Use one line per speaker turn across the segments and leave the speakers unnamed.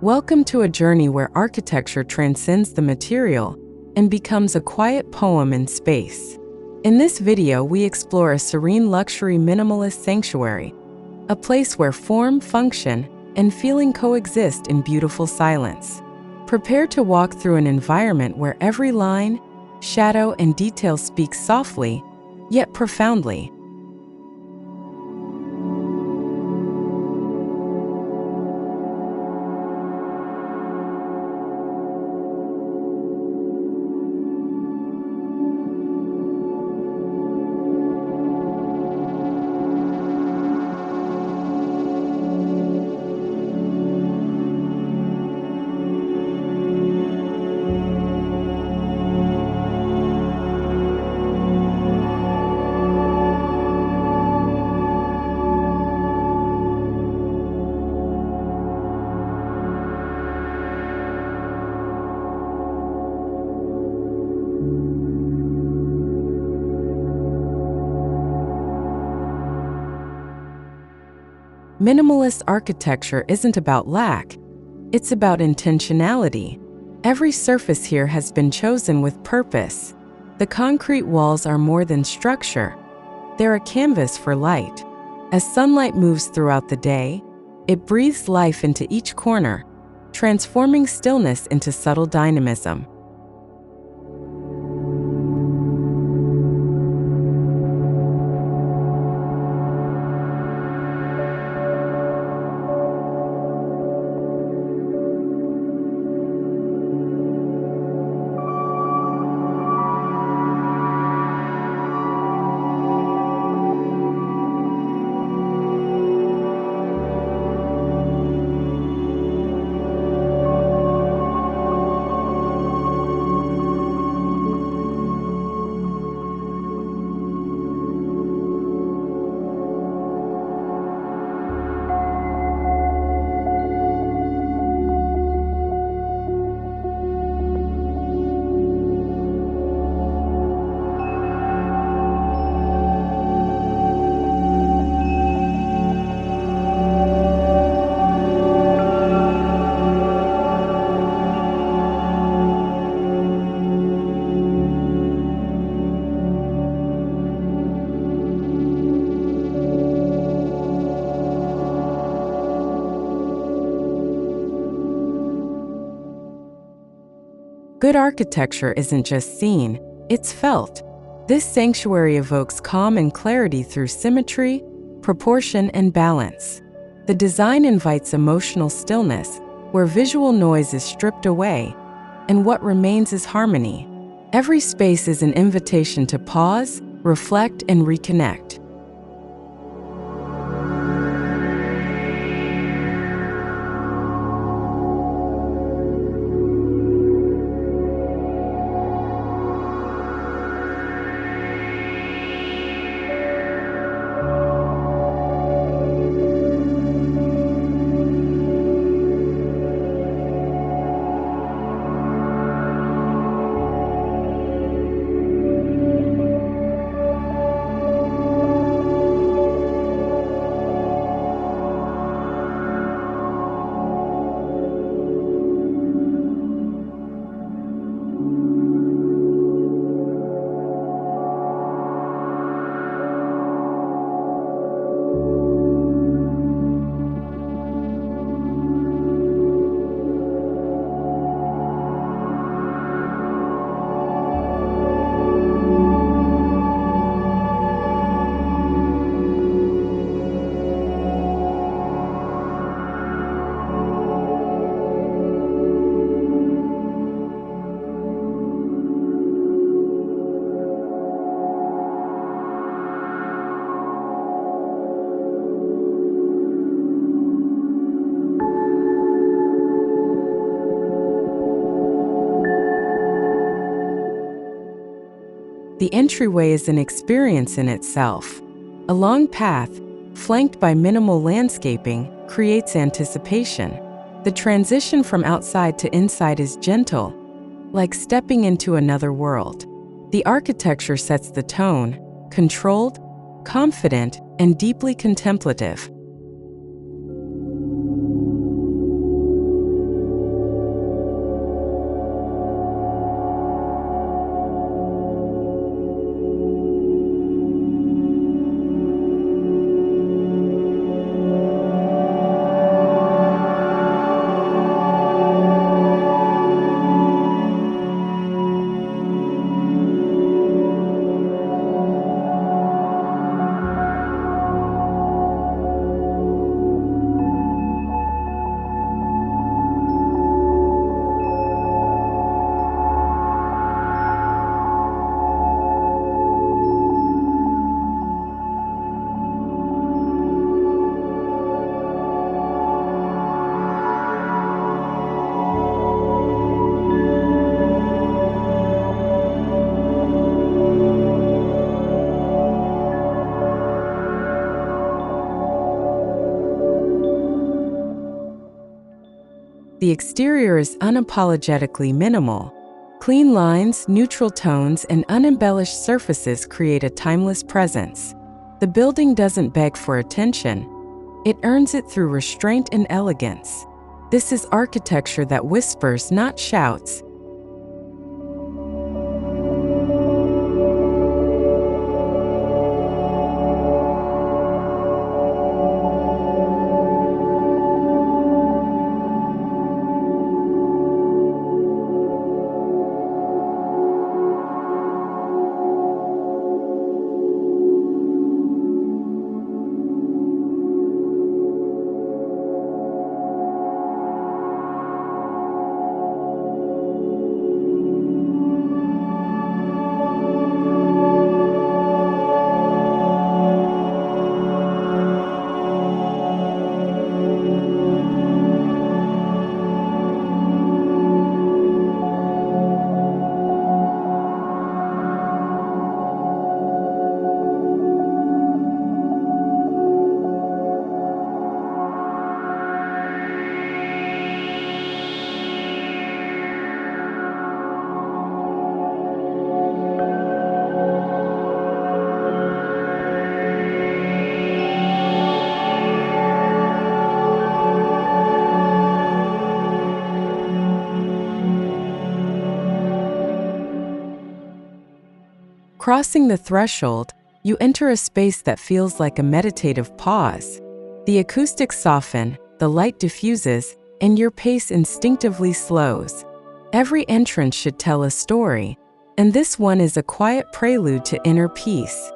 Welcome to a journey where architecture transcends the material and becomes a quiet poem in space. In this video, we explore a serene luxury minimalist sanctuary, a place where form, function, and feeling coexist in beautiful silence. Prepare to walk through an environment where every line, shadow, and detail speaks softly, yet profoundly. Minimalist architecture isn't about lack, it's about intentionality. Every surface here has been chosen with purpose. The concrete walls are more than structure, they're a canvas for light. As sunlight moves throughout the day, it breathes life into each corner, transforming stillness into subtle dynamism. Good architecture isn't just seen, it's felt. This sanctuary evokes calm and clarity through symmetry, proportion, and balance. The design invites emotional stillness, where visual noise is stripped away, and what remains is harmony. Every space is an invitation to pause, reflect, and reconnect. The entryway is an experience in itself. A long path, flanked by minimal landscaping, creates anticipation. The transition from outside to inside is gentle, like stepping into another world. The architecture sets the tone, controlled, confident, and deeply contemplative. The exterior is unapologetically minimal. Clean lines, neutral tones, and unembellished surfaces create a timeless presence. The building doesn't beg for attention. It earns it through restraint and elegance. This is architecture that whispers, not shouts. Crossing the threshold, you enter a space that feels like a meditative pause. The acoustics soften, the light diffuses, and your pace instinctively slows. Every entrance should tell a story, and this one is a quiet prelude to inner peace.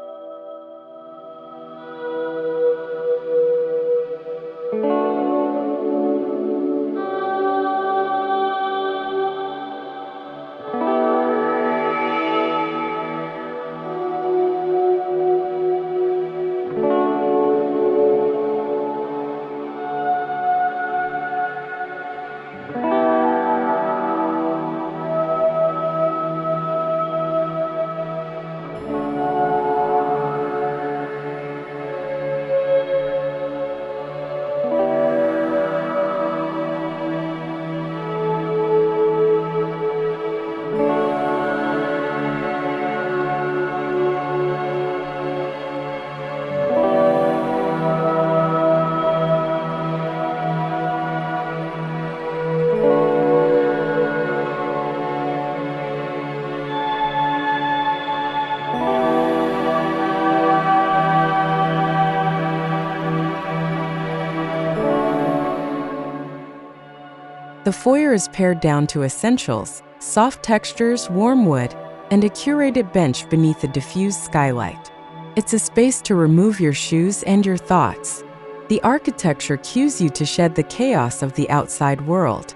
The foyer is pared down to essentials: soft textures, warm wood, and a curated bench beneath a diffused skylight. It's a space to remove your shoes and your thoughts. The architecture cues you to shed the chaos of the outside world.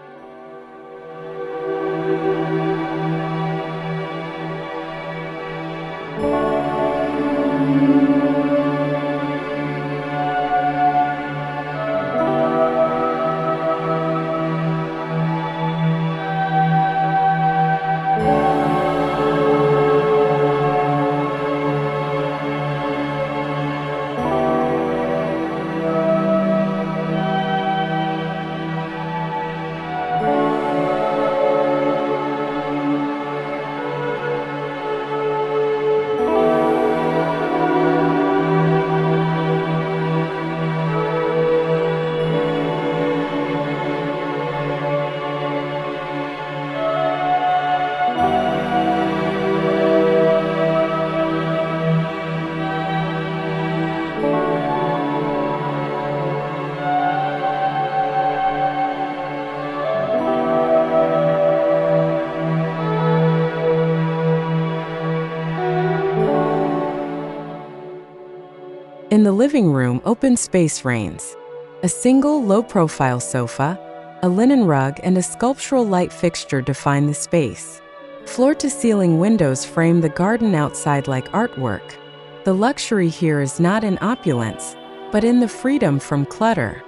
In the living room, open space reigns. A single low-profile sofa, a linen rug, and a sculptural light fixture define the space. Floor-to-ceiling windows frame the garden outside like artwork. The luxury here is not in opulence, but in the freedom from clutter.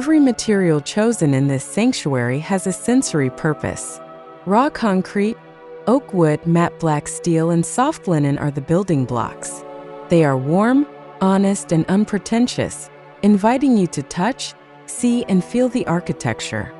Every material chosen in this sanctuary has a sensory purpose. Raw concrete, oak wood, matte black steel, and soft linen are the building blocks. They are warm, honest, and unpretentious, inviting you to touch, see, and feel the architecture.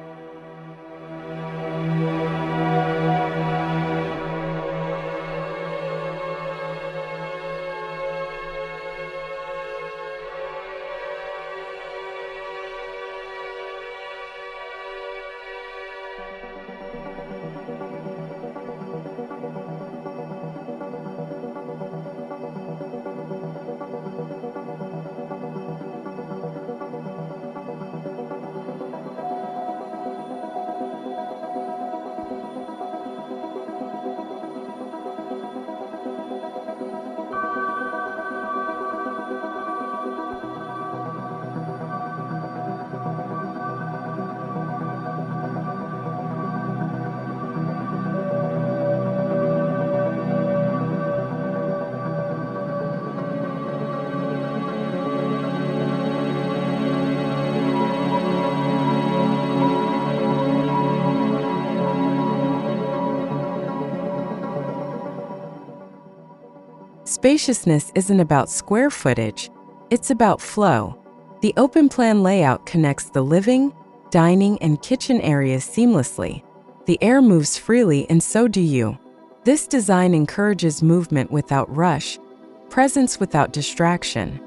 Spaciousness isn't about square footage, it's about flow. The open-plan layout connects the living, dining, and kitchen areas seamlessly. The air moves freely, and so do you. This design encourages movement without rush, presence without distraction.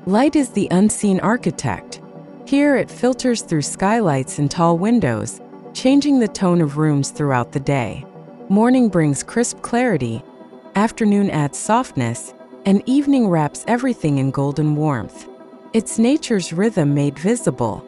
Light is the unseen architect. Here it filters through skylights and tall windows, changing the tone of rooms throughout the day. Morning brings crisp clarity, afternoon adds softness, and evening wraps everything in golden warmth. It's nature's rhythm made visible.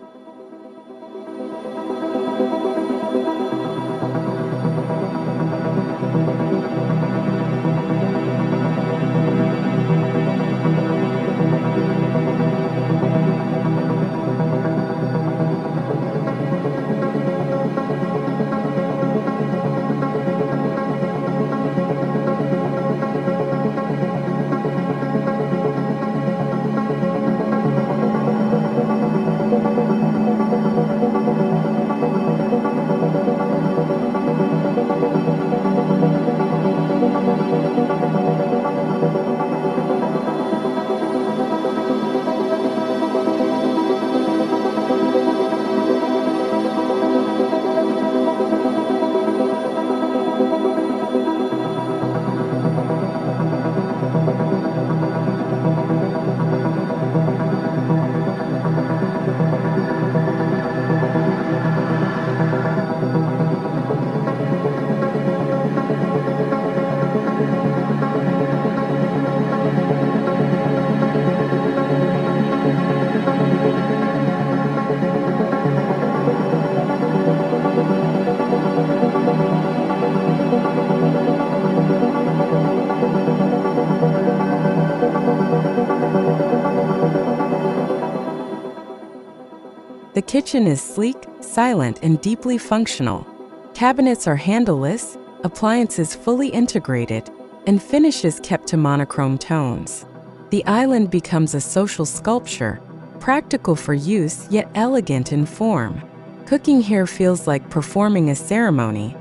The kitchen is sleek, silent, and deeply functional. Cabinets are handleless, appliances fully integrated, and finishes kept to monochrome tones. The island becomes a social sculpture, practical for use yet elegant in form. Cooking here feels like performing a ceremony.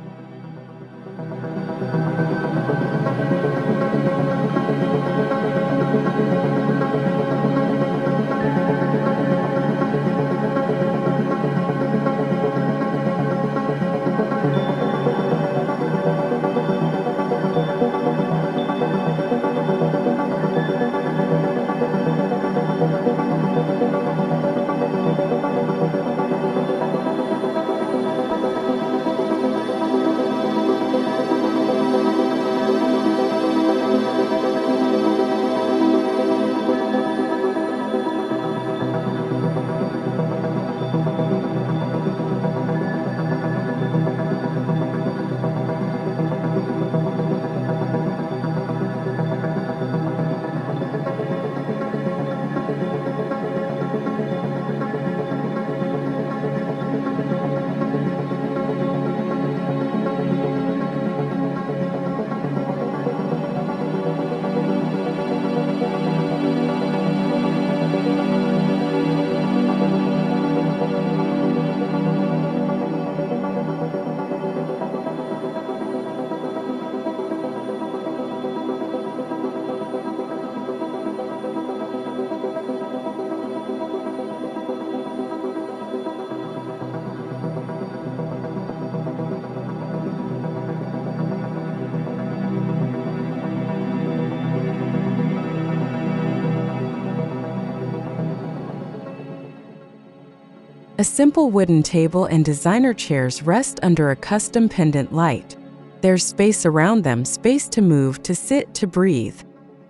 A simple wooden table and designer chairs rest under a custom pendant light. There's space around them, space to move, to sit, to breathe.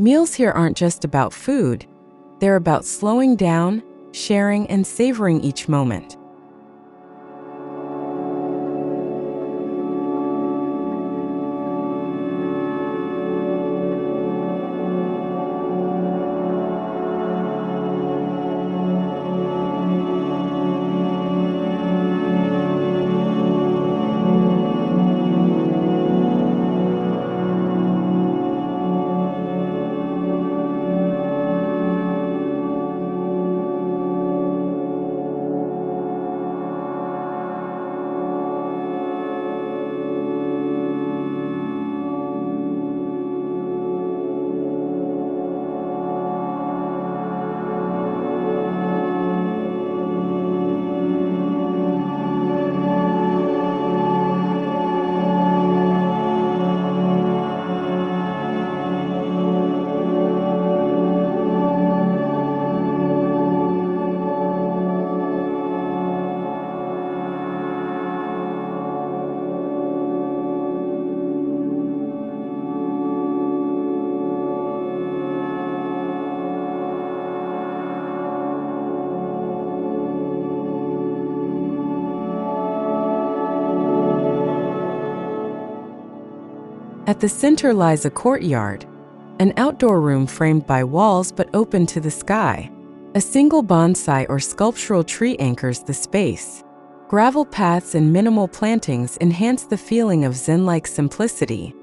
Meals here aren't just about food. They're about slowing down, sharing, and savoring each moment. At the center lies a courtyard, an outdoor room framed by walls but open to the sky. A single bonsai or sculptural tree anchors the space. Gravel paths and minimal plantings enhance the feeling of Zen-like simplicity.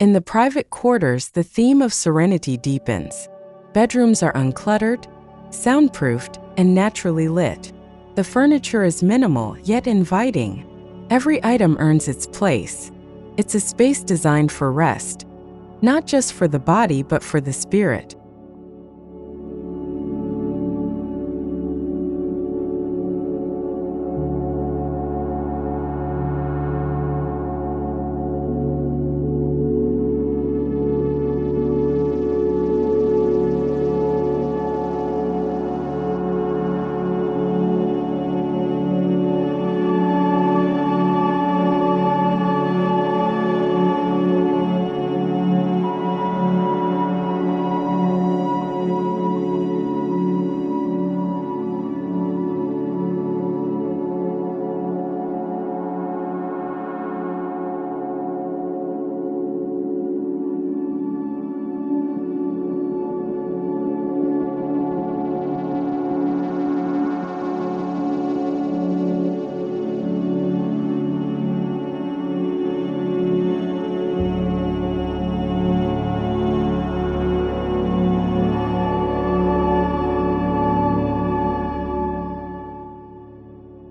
In the private quarters, the theme of serenity deepens. Bedrooms are uncluttered, soundproofed, and naturally lit. The furniture is minimal yet inviting. Every item earns its place. It's a space designed for rest, not just for the body but for the spirit.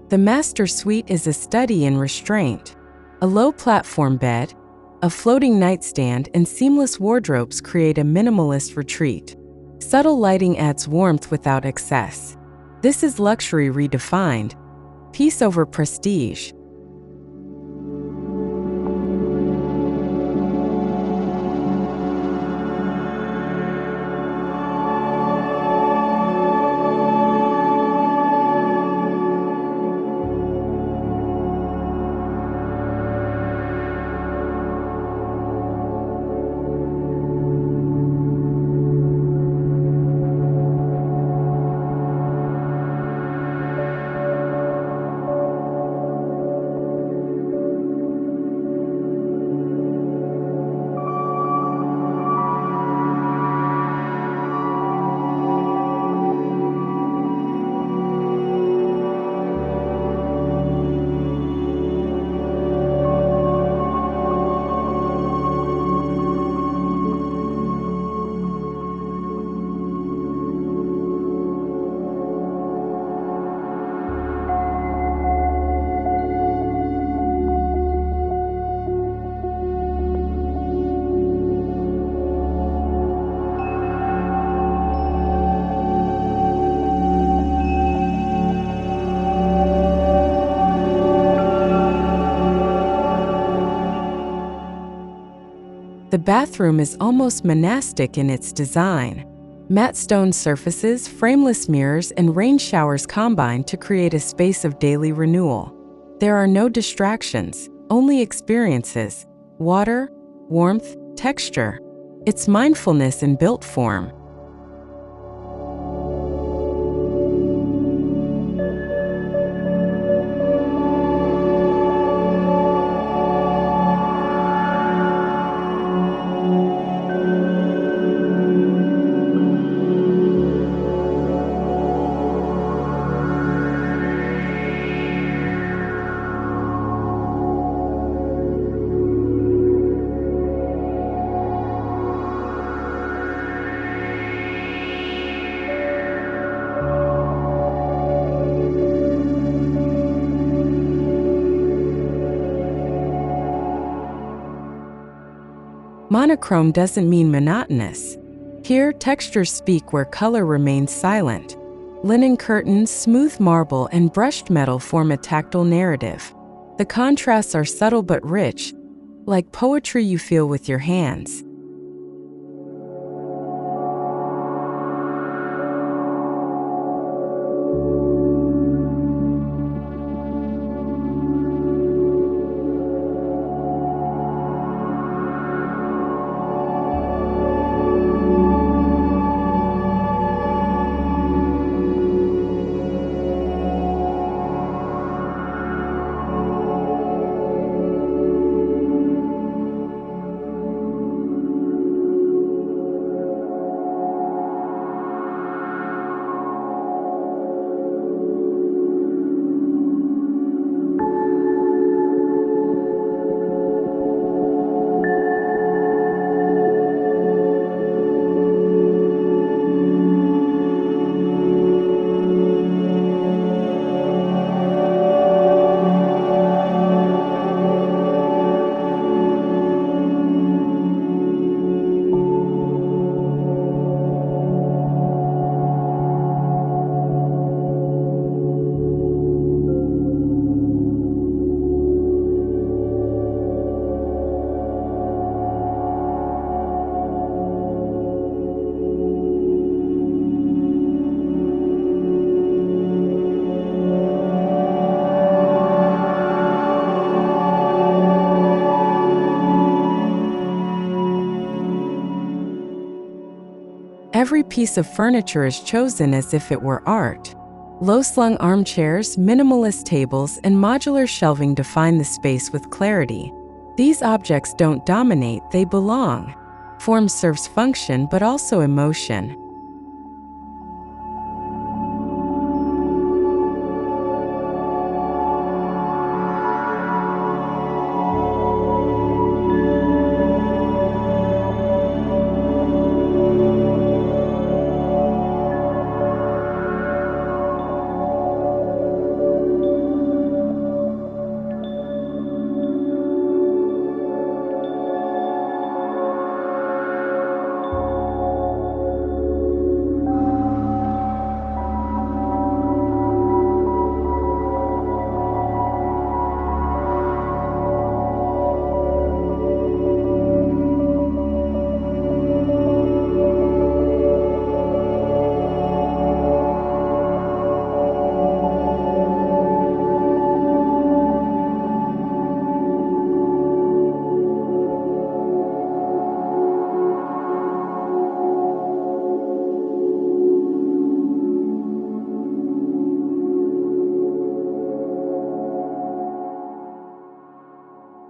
The master suite is a study in restraint. A low platform bed, a floating nightstand, and seamless wardrobes create a minimalist retreat. Subtle lighting adds warmth without excess. This is luxury redefined, peace over prestige. The bathroom is almost monastic in its design. Matte stone surfaces, frameless mirrors, and rain showers combine to create a space of daily renewal. There are no distractions, only experiences: water, warmth, texture. It's mindfulness in built form. Monochrome doesn't mean monotonous. Here, textures speak where color remains silent. Linen curtains, smooth marble, and brushed metal form a tactile narrative. The contrasts are subtle but rich, like poetry you feel with your hands. Every piece of furniture is chosen as if it were art. Low-slung armchairs, minimalist tables, and modular shelving define the space with clarity. These objects don't dominate, they belong. Form serves function but also emotion.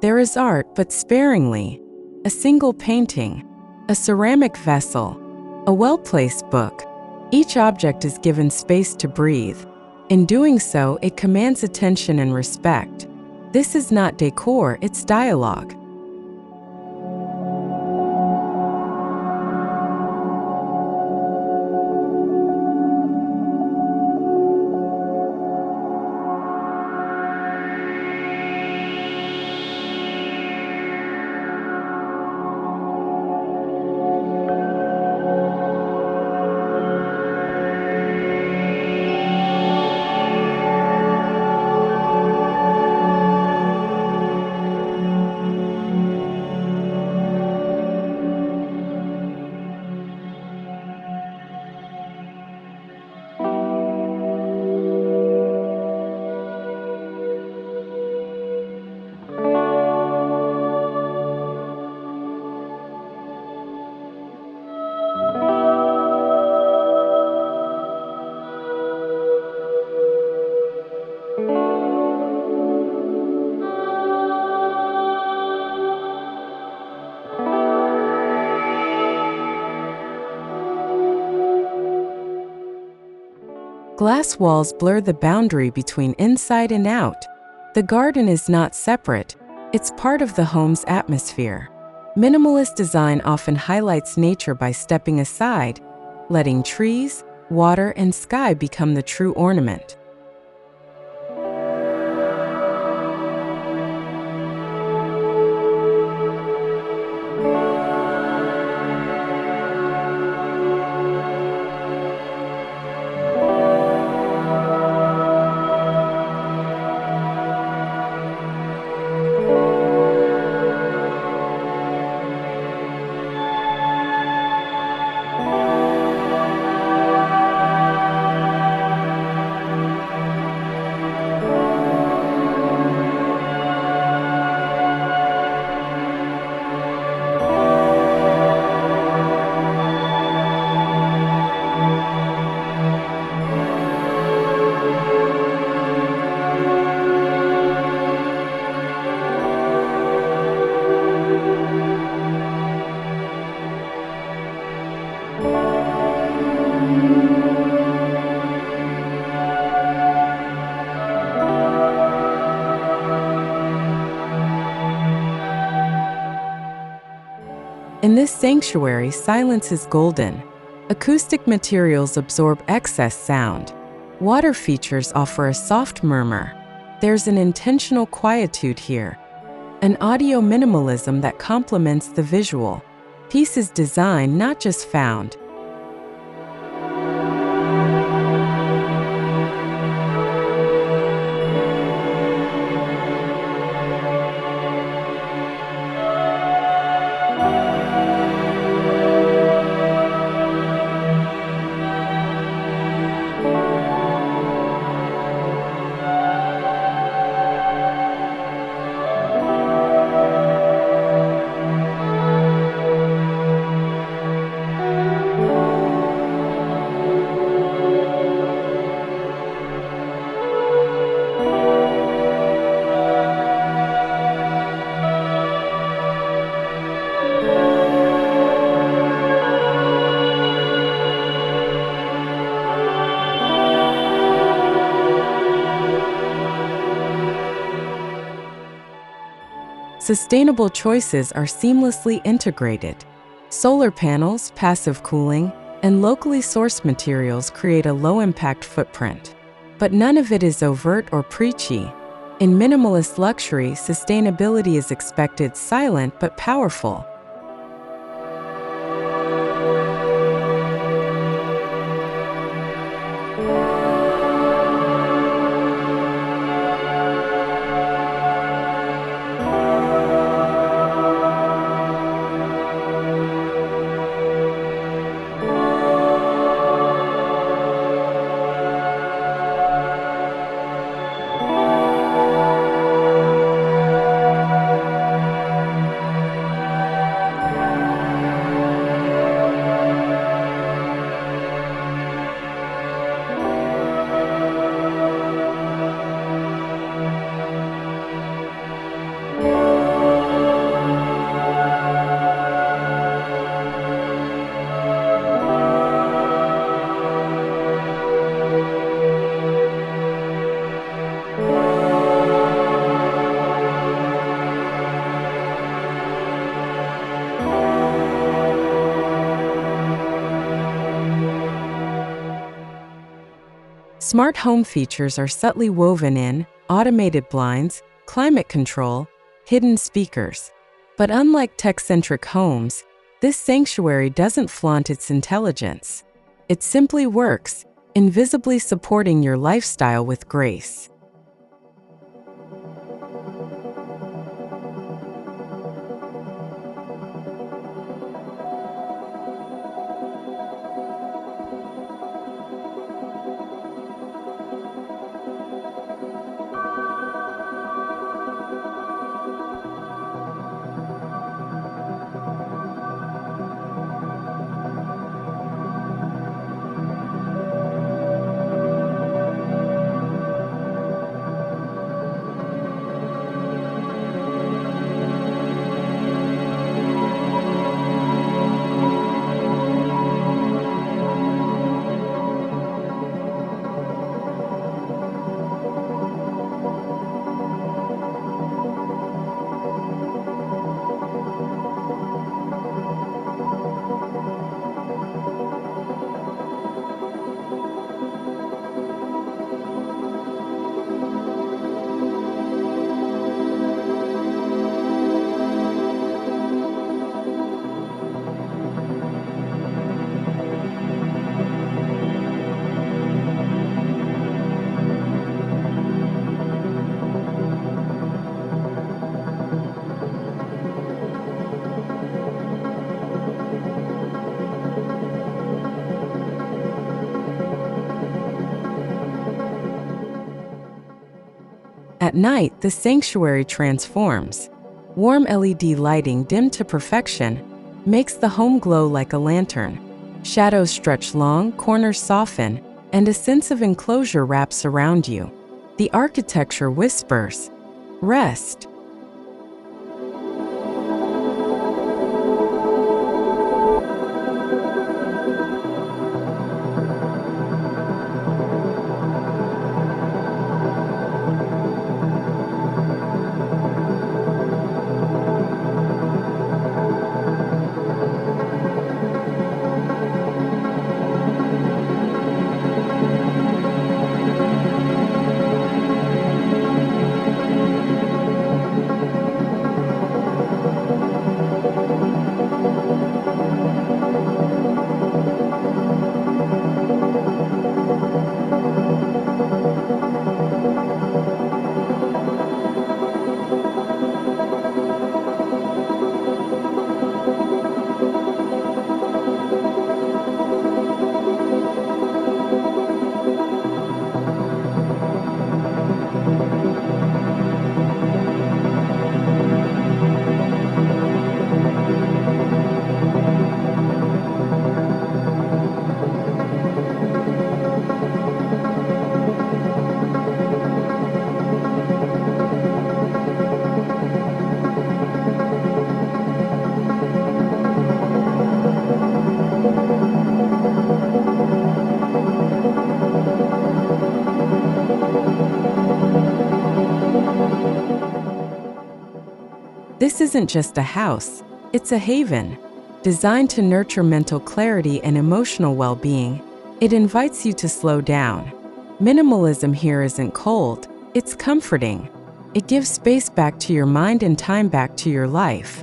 There is art, but sparingly. A single painting, a ceramic vessel, a well-placed book. Each object is given space to breathe. In doing so, it commands attention and respect. This is not decor, it's dialogue. Glass walls blur the boundary between inside and out. The garden is not separate, it's part of the home's atmosphere. Minimalist design often highlights nature by stepping aside, letting trees, water, and sky become the true ornament. In this sanctuary, silence is golden. Acoustic materials absorb excess sound. Water features offer a soft murmur. There's an intentional quietude here, an audio minimalism that complements the visual. Peace is designed, not just found. Sustainable choices are seamlessly integrated. Solar panels, passive cooling, and locally sourced materials create a low-impact footprint. But none of it is overt or preachy. In minimalist luxury, sustainability is expected, silent but powerful. Smart home features are subtly woven in: automated blinds, climate control, hidden speakers. But unlike tech-centric homes, this sanctuary doesn't flaunt its intelligence. It simply works, invisibly supporting your lifestyle with grace. At night, the sanctuary transforms. Warm LED lighting dimmed to perfection makes the home glow like a lantern. Shadows stretch long, corners soften, and a sense of enclosure wraps around you. The architecture whispers, "Rest." This isn't just a house, it's a haven. Designed to nurture mental clarity and emotional well-being, it invites you to slow down. Minimalism here isn't cold, it's comforting. It gives space back to your mind and time back to your life.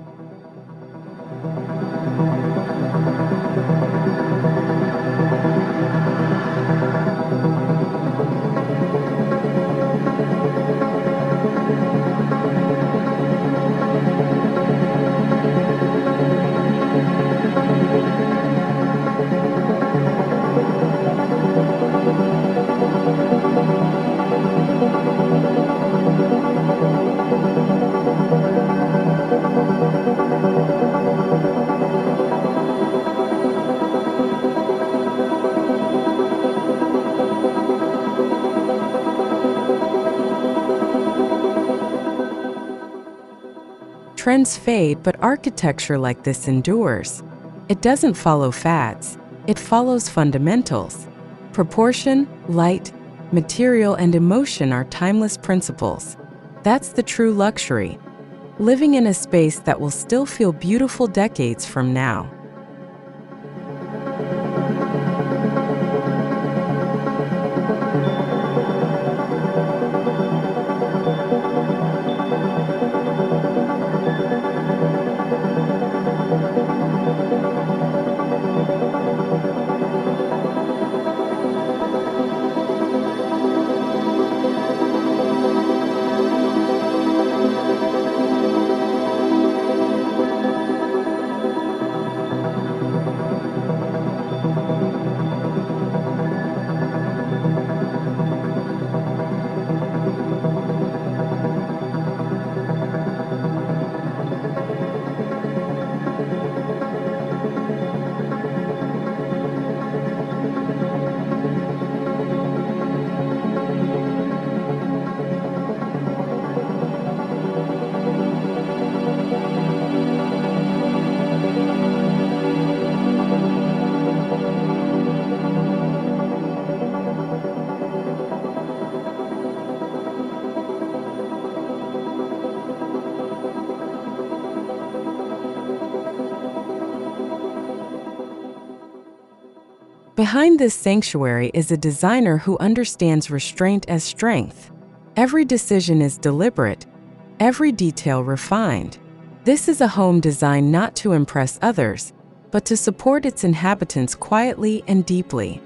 Trends fade, but architecture like this endures. It doesn't follow fads, it follows fundamentals. Proportion, light, material, and emotion are timeless principles. That's the true luxury, living in a space that will still feel beautiful decades from now. Behind this sanctuary is a designer who understands restraint as strength. Every decision is deliberate, every detail refined. This is a home designed not to impress others, but to support its inhabitants quietly and deeply.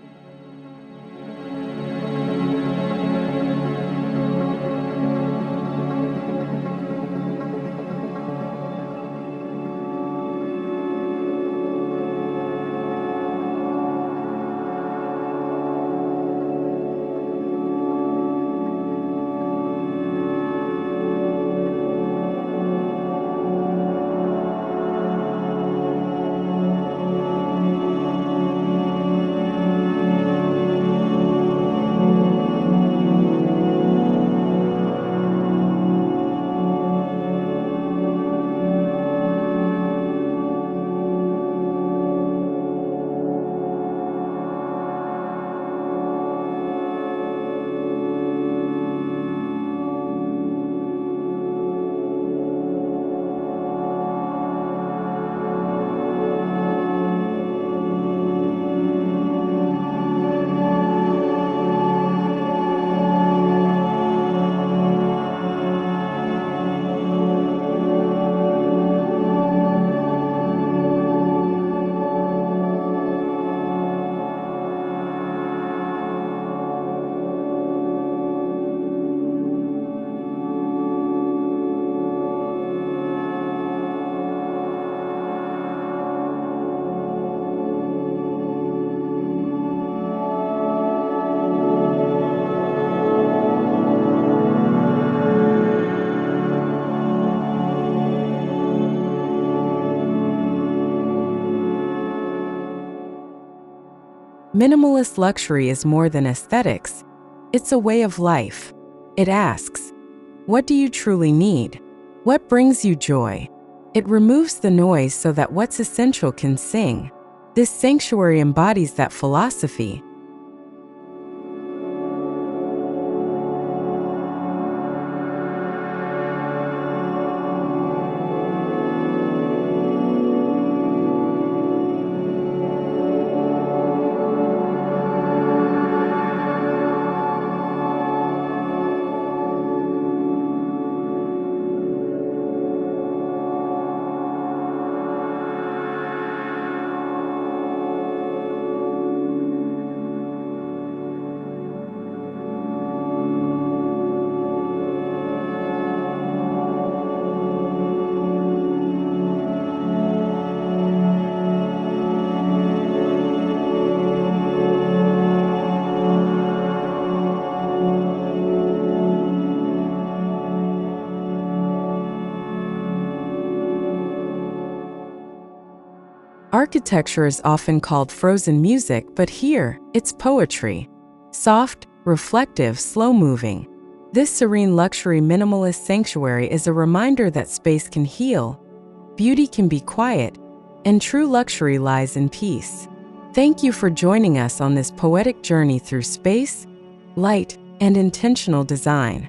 Minimalist luxury is more than aesthetics. It's a way of life. It asks, what do you truly need? What brings you joy? It removes the noise so that what's essential can sing. This sanctuary embodies that philosophy. Architecture is often called frozen music, but here, it's poetry. Soft, reflective, slow-moving. This serene luxury minimalist sanctuary is a reminder that space can heal, beauty can be quiet, and true luxury lies in peace. Thank you for joining us on this poetic journey through space, light, and intentional design.